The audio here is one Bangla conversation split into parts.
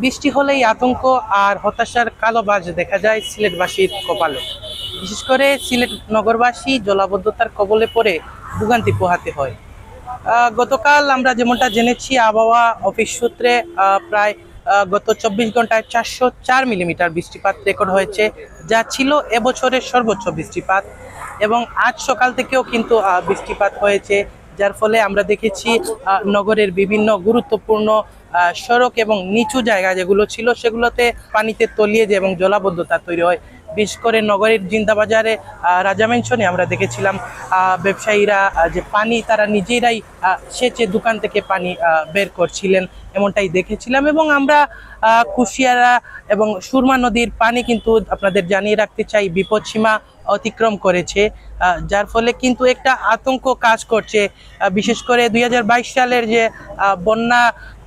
বৃষ্টি হলেই আতঙ্ক আর হতাশার কালো বাজ দেখা যায় সিলেটবাসীর কপালে। বিশেষ করে সিলেট নগরবাসী জলাবদ্ধতার কবলে পড়ে ভোগান্তি পোহাতে হয়। গতকাল আমরা যেমনটা জেনেছি আবহাওয়া অফিস সূত্রে প্রায় গত 24 ঘন্টায় 404 মিলিমিটার বৃষ্টিপাত রেকর্ড হয়েছে, যা ছিল এবছরের সর্বোচ্চ বৃষ্টিপাত। এবং আজ সকাল থেকেও কিন্তু বৃষ্টিপাত হয়েছে, যার ফলে আমরা দেখেছি নগরের বিভিন্ন গুরুত্বপূর্ণ সড়ক এবং নিচু জায়গা যেগুলো ছিল সেগুলোতে পানিতে তলিয়ে যায় এবং জলাবদ্ধতা তৈরি হয়। বিশেষ করে নগরীর জিন্দাবাজারে রাজা মেনশনে আমরা দেখেছিলাম ব্যবসায়ীরা যে পানি তারা নিজেরাই সেচে দোকান থেকে পানি বের করছিলেন, এমনটাই দেখেছিলাম। এবং আমরা কুশিয়ারা এবং সুরমা নদীর পানি কিন্তু আপনাদের জানিয়ে রাখতে চাই বিপদসীমা অতিক্রম করেছে, যার ফলে কিন্তু একটা আতঙ্ক কাজ করছে। বিশেষ করে 2022 সালের যে বন্যা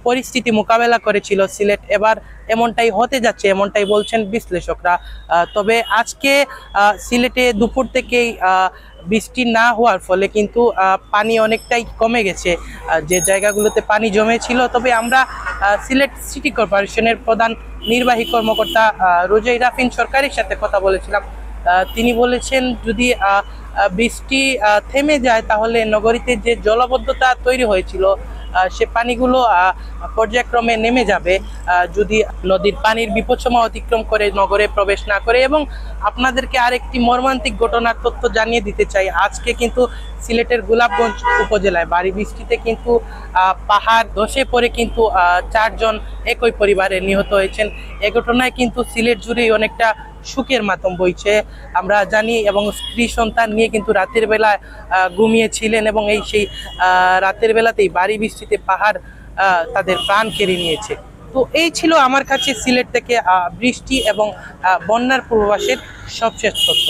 পরিস্থিতি মোকাবেলা করেছিল সিলেট, এবার এমনটাই হতে যাচ্ছে, এমনটাই বলছেন বিশ্লেষকরা। তবে আজকে সিলেটে দুপুর থেকেই বৃষ্টি না হওয়ার ফলে কিন্তু পানি অনেকটাই কমে গেছে যে জায়গাগুলোতে পানি জমেছিল। তবে আমরা সিলেট সিটি কর্পোরেশনের প্রধান নির্বাহী কর্মকর্তা রোজাই রাফিন সরকারের সাথে কথা বলেছিলাম। তিনি বলেছেন যদি বৃষ্টি থেমে যায় তাহলে নগরীতে যে জলাবদ্ধতা তৈরি হয়েছিল সে পানিগুলো পর্যায়ক্রমে নেমে যাবে যদি নদীর পানির বিপদসীমা অতিক্রম করে নগরে প্রবেশ না করে। এবং আপনাদেরকে আরেকটি মর্মান্তিক ঘটনার তথ্য জানিয়ে দিতে চাই। আজকে কিন্তু সিলেটের গোলাপগঞ্জ উপজেলায় ভারী বৃষ্টিতে কিন্তু পাহাড় ধসে পড়ে কিন্তু 4 জন একই পরিবারে নিহত হয়েছেন। এ ঘটনায় কিন্তু সিলেট জুড়েই অনেকটা সুখের মাতম বইছে আমরা জানি। এবং স্ত্রী সন্তান নিয়ে কিন্তু রাতের বেলায় ঘুমিয়েছিলেন এবং সেই রাতের বেলাতেই ভারী বৃষ্টিতে পাহাড় তাদের প্রাণ কেড়ে নিয়েছে। তো এই ছিল আমার কাছে সিলেট থেকে বৃষ্টি এবং বন্যার পূর্বাভাসের সবশেষ তথ্য।